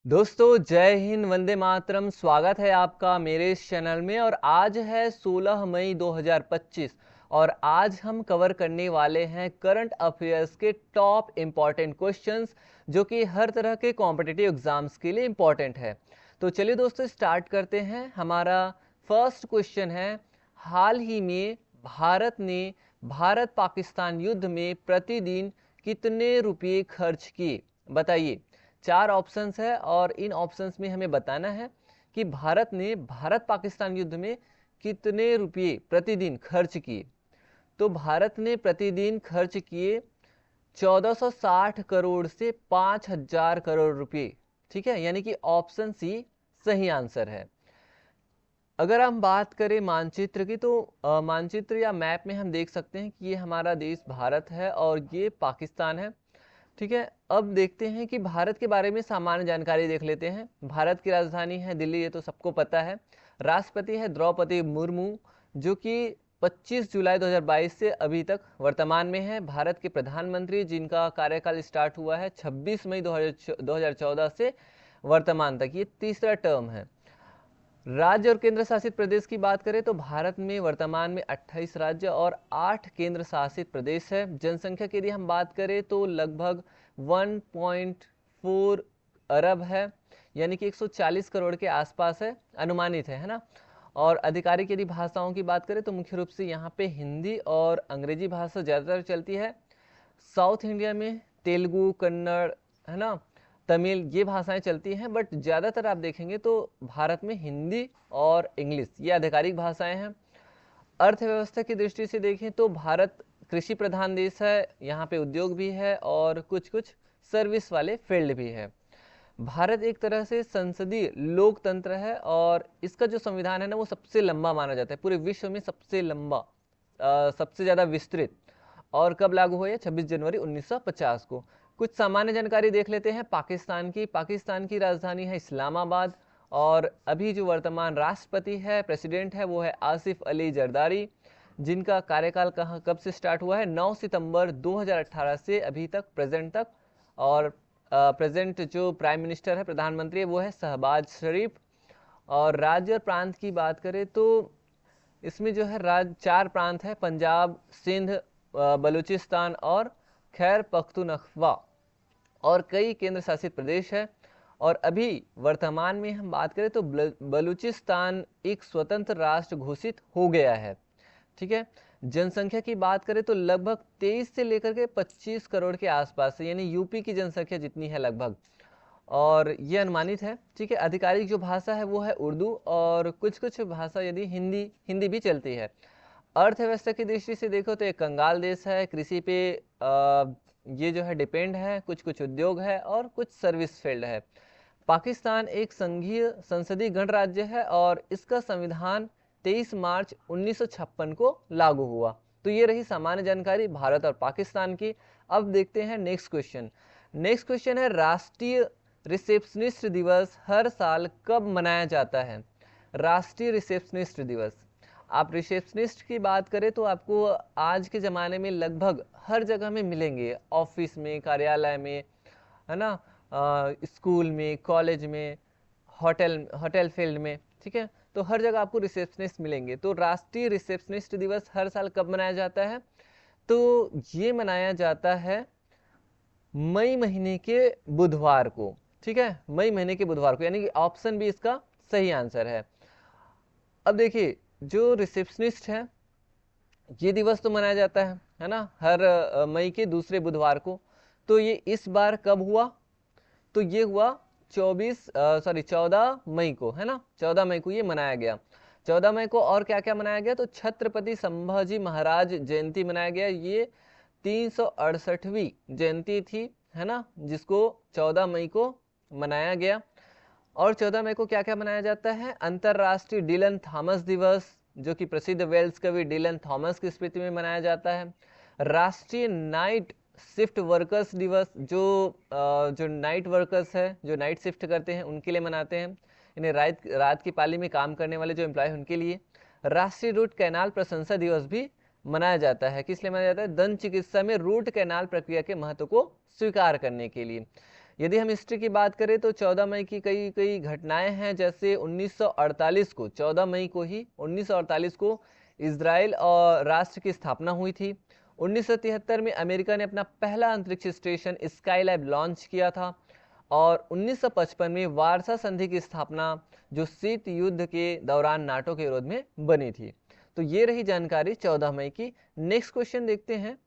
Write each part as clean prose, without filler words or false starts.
दोस्तों जय हिंद, वंदे मातरम। स्वागत है आपका मेरे इस चैनल में। और आज है 16 मई 2025 और आज हम कवर करने वाले हैं करंट अफेयर्स के टॉप इम्पॉर्टेंट क्वेश्चंस जो कि हर तरह के कॉम्पिटिटिव एग्जाम्स के लिए इम्पॉर्टेंट है। तो चलिए दोस्तों स्टार्ट करते हैं। हमारा फर्स्ट क्वेश्चन है, हाल ही में भारत ने भारत पाकिस्तान युद्ध में प्रतिदिन कितने रुपये खर्च किए? बताइए। चार ऑप्शंस है और इन ऑप्शंस में हमें बताना है कि भारत ने भारत पाकिस्तान युद्ध में कितने रुपये प्रतिदिन खर्च किए। तो भारत ने प्रतिदिन खर्च किए 1460 करोड़ से 5000 करोड़ रुपये। ठीक है, यानी कि ऑप्शन सी सही आंसर है। अगर हम बात करें मानचित्र की तो मानचित्र या मैप में हम देख सकते हैं कि ये हमारा देश भारत है और ये पाकिस्तान है। ठीक है, अब देखते हैं कि भारत के बारे में सामान्य जानकारी देख लेते हैं। भारत की राजधानी है दिल्ली, ये तो सबको पता है। राष्ट्रपति है द्रौपदी मुर्मू, जो कि 25 जुलाई 2022 से अभी तक वर्तमान में है। भारत के प्रधानमंत्री जिनका कार्यकाल स्टार्ट हुआ है 26 मई 2014 से वर्तमान तक, ये तीसरा टर्म है। राज्य और केंद्र शासित प्रदेश की बात करें तो भारत में वर्तमान में 28 राज्य और 8 केंद्र शासित प्रदेश है। जनसंख्या की यदि हम बात करें तो लगभग 1.4 अरब है, यानी कि 140 करोड़ के आसपास है, अनुमानित है ना। और आधिकारिक यदि भाषाओं की बात करें तो मुख्य रूप से यहाँ पे हिंदी और अंग्रेजी भाषा ज़्यादातर चलती है। साउथ इंडिया में तेलुगु, कन्नड़, है ना, तमिल, ये भाषाएं चलती हैं, बट ज़्यादातर आप देखेंगे तो भारत में हिंदी और इंग्लिश ये आधिकारिक भाषाएं हैं। अर्थव्यवस्था की दृष्टि से देखें तो भारत कृषि प्रधान देश है, यहाँ पे उद्योग भी है और कुछ कुछ सर्विस वाले फील्ड भी है। भारत एक तरह से संसदीय लोकतंत्र है और इसका जो संविधान है ना वो सबसे लंबा माना जाता है, पूरे विश्व में सबसे लंबा, सबसे ज़्यादा विस्तृत। और कब लागू हुआ है? 26 जनवरी 1950 को। कुछ सामान्य जानकारी देख लेते हैं पाकिस्तान की। पाकिस्तान की राजधानी है इस्लामाबाद और अभी जो वर्तमान राष्ट्रपति है, प्रेसिडेंट है, वो है आसिफ अली जरदारी, जिनका कार्यकाल कहाँ कब से स्टार्ट हुआ है? 9 सितंबर 2018 से अभी तक, प्रेजेंट तक। और प्रेजेंट जो प्राइम मिनिस्टर है, प्रधानमंत्री है, वो है शहबाज शरीफ। और राज्य और प्रांत की बात करें तो इसमें जो है चार प्रांत है, पंजाब, सिंध, बलूचिस्तान और खैर पख्तूनख्वा, और कई केंद्र शासित प्रदेश है। और अभी वर्तमान में हम बात करें तो बलूचिस्तान एक स्वतंत्र राष्ट्र घोषित हो गया है। ठीक है, जनसंख्या की बात करें तो लगभग 23 से लेकर के 25 करोड़ के आसपास है, यानी यूपी की जनसंख्या जितनी है लगभग, और ये अनुमानित है। ठीक है, आधिकारिक जो भाषा है वो है उर्दू और कुछ कुछ भाषा यदि हिंदी हिंदी भी चलती है। अर्थव्यवस्था की दृष्टि से देखो तो एक कंगाल देश है, कृषि पे ये जो है डिपेंड है, कुछ कुछ उद्योग है और कुछ सर्विस फील्ड है। पाकिस्तान एक संघीय संसदीय गणराज्य है और इसका संविधान 23 मार्च 1956 को लागू हुआ। तो ये रही सामान्य जानकारी भारत और पाकिस्तान की। अब देखते हैं नेक्स्ट क्वेश्चन। नेक्स्ट क्वेश्चन है, राष्ट्रीय रिसेप्शनिस्ट दिवस हर साल कब मनाया जाता है? राष्ट्रीय रिसेप्शनिस्ट दिवस। आप रिसेप्शनिस्ट की बात करें तो आपको आज के ज़माने में लगभग हर जगह में मिलेंगे, ऑफिस में, कार्यालय में, है ना, स्कूल में, कॉलेज में, होटल होटल फील्ड में। ठीक है, तो हर जगह आपको रिसेप्शनिस्ट मिलेंगे। तो राष्ट्रीय रिसेप्शनिस्ट दिवस हर साल कब मनाया जाता है? तो ये मनाया जाता है मई महीने के बुधवार को। ठीक है, मई महीने के बुधवार को, यानी कि ऑप्शन बी इसका सही आंसर है। अब देखिए, जो रिसेप्शनिस्ट है ये दिवस तो मनाया जाता है ना, हर मई के दूसरे बुधवार को। तो ये इस बार कब हुआ? तो ये हुआ 14 मई को, है ना, 14 मई को ये मनाया गया। 14 मई को और क्या क्या मनाया गया? तो छत्रपति संभाजी महाराज जयंती मनाया गया। ये 368वीं जयंती थी, है ना, जिसको 14 मई को मनाया गया। और 14 मई को क्या क्या मनाया जाता है? अंतरराष्ट्रीय डिलन थॉमस दिवस, जो कि प्रसिद्ध वेल्स कवि डिलन थॉमस की स्मृति में मनाया जाता है। राष्ट्रीय नाइट शिफ्ट वर्कर्स दिवस, जो नाइट वर्कर्स है, जो नाइट शिफ्ट करते हैं, उनके लिए मनाते हैं, इन्हें रात की पाली में काम करने वाले जो एम्प्लॉय उनके लिए। राष्ट्रीय रूट कैनाल प्रशंसा दिवस भी मनाया जाता है। किस लिए मनाया जाता है? दंत चिकित्सा में रूट कैनाल प्रक्रिया के महत्व को स्वीकार करने के लिए। यदि हम हिस्ट्री की बात करें तो 14 मई की कई कई घटनाएं हैं, जैसे 1948 को 14 मई को ही 1948 को इजराइल और राष्ट्र की स्थापना हुई थी। 1973 में अमेरिका ने अपना पहला अंतरिक्ष स्टेशन स्काईलैब लॉन्च किया था और 1955 में वारसा संधि की स्थापना जो शीत युद्ध के दौरान नाटो के विरोध में बनी थी। तो ये रही जानकारी 14 मई की। नेक्स्ट क्वेश्चन देखते हैं।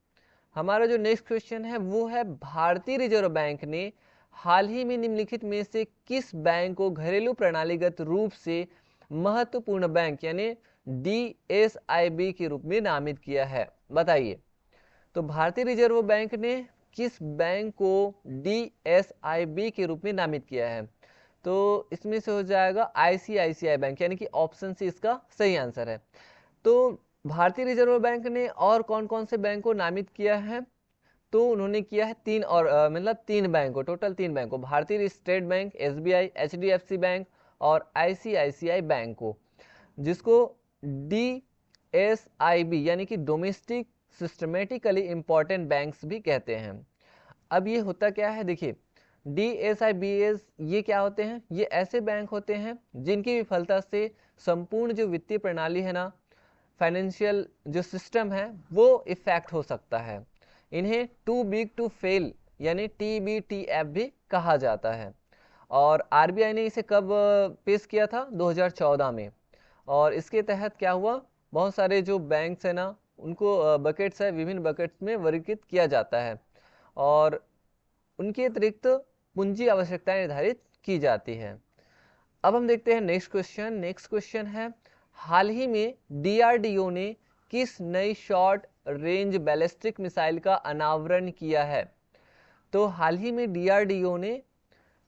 हमारा जो नेक्स्ट क्वेश्चन है वो है, भारतीय रिजर्व बैंक ने हाल ही में निम्नलिखित में से किस बैंक को घरेलू प्रणालीगत रूप से महत्वपूर्ण बैंक यानी DSIB के रूप में नामित किया है? बताइए। तो भारतीय रिजर्व बैंक ने किस बैंक को DSIB के रूप में नामित किया है? तो इसमें से हो जाएगा ICICI बैंक, यानी कि ऑप्शन सी इसका सही आंसर है। तो भारतीय रिजर्व बैंक ने और कौन कौन से बैंक को नामित किया है? तो उन्होंने किया है तीन, और मतलब 3 बैंक को, टोटल 3 बैंक को, भारतीय state bank, SBI, HDFC bank और ICICI बैंक को, जिसको DSIB यानी कि डोमेस्टिक सिस्टमेटिकली इम्पॉर्टेंट बैंक्स भी कहते हैं। अब ये होता क्या है, देखिए DSIBs ये क्या होते हैं? ये ऐसे बैंक होते हैं जिनकी विफलता से संपूर्ण जो वित्तीय प्रणाली है ना, फाइनेंशियल जो सिस्टम है वो इफेक्ट हो सकता है। इन्हें टू बिग टू फेल यानी TBTF भी कहा जाता है। और RBI ने इसे कब पेश किया था? 2014 में। और इसके तहत क्या हुआ, बहुत सारे जो बैंक्स है ना उनको बकेट्स है, विभिन्न बकेट्स में वर्गीकृत किया जाता है और उनके अतिरिक्त पूंजी आवश्यकताएं निर्धारित की जाती है। अब हम देखते हैं नेक्स्ट क्वेश्चन। नेक्स्ट क्वेश्चन है, हाल ही में DRDO ने किस नई शॉर्ट रेंज बैलिस्टिक मिसाइल का अनावरण किया है? तो हाल ही में DRDO ने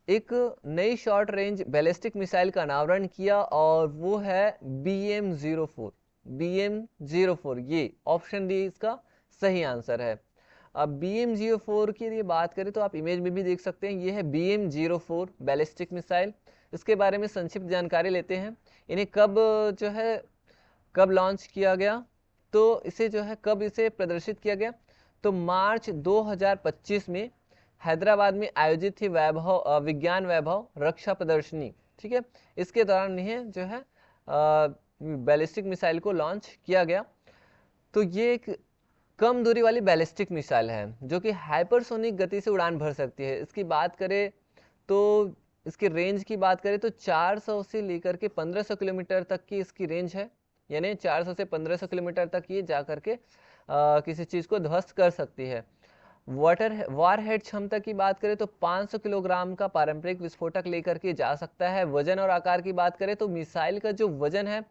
एक नई शॉर्ट रेंज बैलिस्टिक मिसाइल का अनावरण किया और वो है BM-04। BM-04 ये ऑप्शन डी इसका सही आंसर है। अब BM-04 की यदि बात करें तो आप इमेज में भी देख सकते हैं, ये है BM-04 बैलिस्टिक मिसाइल। इसके बारे में संक्षिप्त जानकारी लेते हैं। इन्हें कब लॉन्च किया गया? तो इसे जो है कब इसे प्रदर्शित किया गया? तो मार्च 2025 में हैदराबाद में आयोजित थी विज्ञान वैभव रक्षा प्रदर्शनी, ठीक है। इसके दौरान इन्हें जो है बैलिस्टिक मिसाइल को लॉन्च किया गया। तो ये एक कम दूरी वाली बैलिस्टिक मिसाइल है जो कि हाइपरसोनिक गति से उड़ान भर सकती है। इसकी बात करें तो इसकी रेंज की बात करें तो 400 से लेकर के 1500 किलोमीटर तक की इसकी रेंज है, यानी 400 से 1500 किलोमीटर तक ये जा करके किसी चीज़ को ध्वस्त कर सकती है। वारहेड क्षमता की बात करें तो 500 किलोग्राम का पारंपरिक विस्फोटक लेकर के जा सकता है। वजन और आकार की बात करें तो मिसाइल का जो वजन है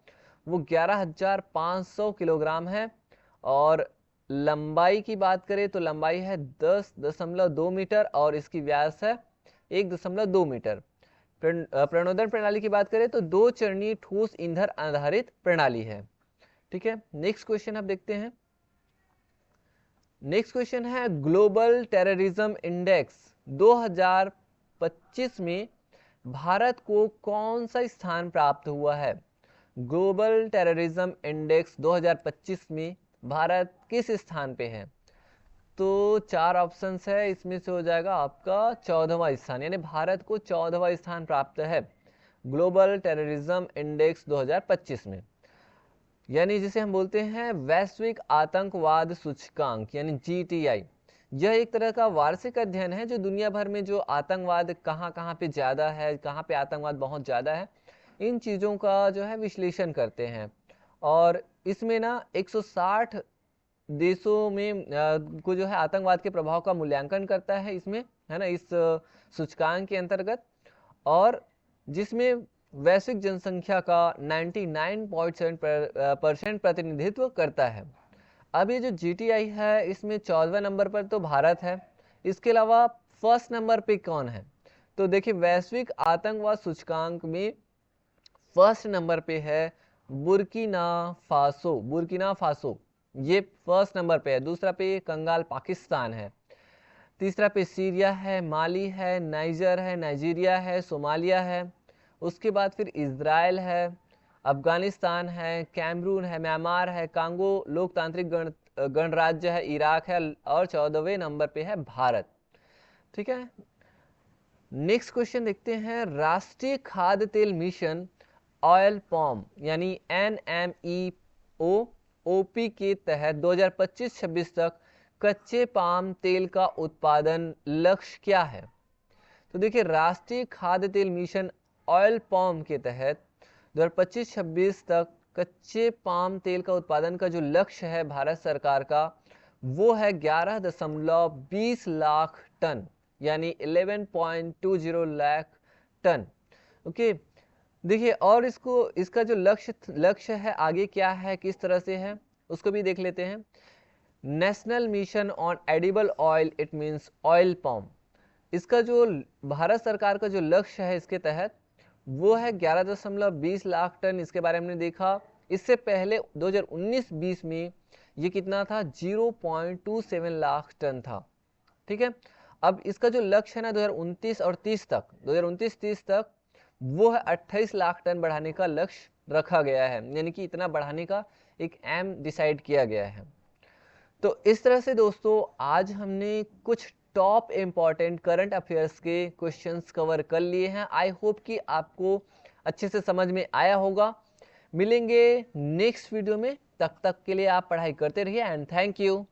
वो 11,500 किलोग्राम है और लंबाई की बात करें तो लंबाई है 10.2 मीटर और इसकी व्यास है 1.2 मीटर। प्रणोदन प्रणाली की बात करें तो 2 चरणीय ठोस ईंधन आधारित प्रणाली है, ठीक है। नेक्स्ट क्वेश्चन आप देखते हैं। नेक्स्ट क्वेश्चन है, ग्लोबल टेररिज्म इंडेक्स 2025 में भारत को कौन सा स्थान प्राप्त हुआ है? ग्लोबल टेररिज्म इंडेक्स 2025 में भारत किस स्थान पे है? तो 4 ऑप्शंस है, इसमें से हो जाएगा आपका 14वां स्थान, यानी भारत को 14वां स्थान प्राप्त है ग्लोबल टेररिज्म इंडेक्स 2025 में, यानी जिसे हम बोलते हैं वैश्विक आतंकवाद सूचकांक यानी GTI। यह एक तरह का वार्षिक अध्ययन है जो दुनिया भर में जो आतंकवाद कहाँ पे ज़्यादा है, कहाँ पे आतंकवाद बहुत ज़्यादा है, इन चीज़ों का जो है विश्लेषण करते हैं। और इसमें ना 160 देशों में को जो है आतंकवाद के प्रभाव का मूल्यांकन करता है इसमें, है ना, इस सूचकांक के अंतर्गत, और जिसमें वैश्विक जनसंख्या का 99.7% प्रतिनिधित्व करता है। अब ये जो GTI है इसमें 14वें नंबर पर तो भारत है, इसके अलावा फर्स्ट नंबर पे कौन है? तो देखिए वैश्विक आतंकवाद सूचकांक में फर्स्ट नंबर पे है बुर्किना फासो, ये फर्स्ट नंबर पे है। दूसरा पे कंगाल पाकिस्तान है, तीसरा पे सीरिया है, माली है, नाइजर है, नाइजीरिया है, सोमालिया है, उसके बाद फिर इजराइल है, अफगानिस्तान है, कैमरून है, म्यांमार है, कांगो लोकतांत्रिक गणराज्य है, इराक है और 14वें नंबर पे है भारत, ठीक है। नेक्स्ट क्वेश्चन देखते हैं, राष्ट्रीय खाद्य तेल मिशन ऑयल पॉम यानी NMEO-OP के तहत 2025-26 तक कच्चे पाम तेल का उत्पादन लक्ष्य क्या है? तो देखिए, राष्ट्रीय खाद्य तेल मिशन ऑयल पॉम के तहत 2025-26 तक कच्चे पाम तेल का उत्पादन का जो लक्ष्य है भारत सरकार का, वो है 11.20 लाख टन यानी 11.20 लाख टन। ओके, देखिए, और इसका जो लक्ष्य है आगे क्या है, किस तरह से है, उसको भी देख लेते हैं। National mission on edible oil, it means oil पॉम, इसका जो भारत सरकार का जो लक्ष्य है इसके तहत वो है 11.20 लाख टन। इसके बारे में हमने देखा, इससे पहले 2019-20 में ये कितना था, 0.27 लाख टन था। ठीक है, अब इसका जो लक्ष्य है ना 2029 और 30 तक, 2029-30 तक वो है 28 लाख टन बढ़ाने का लक्ष्य रखा गया है, यानी कि इतना बढ़ाने का एक एम डिसाइड किया गया है। तो इस तरह से दोस्तों आज हमने कुछ टॉप इम्पॉर्टेंट करंट अफेयर्स के क्वेश्चंस कवर कर लिए हैं। आई होप कि आपको अच्छे से समझ में आया होगा। मिलेंगे नेक्स्ट वीडियो में, तब तक के लिए आप पढ़ाई करते रहिए एंड थैंक यू।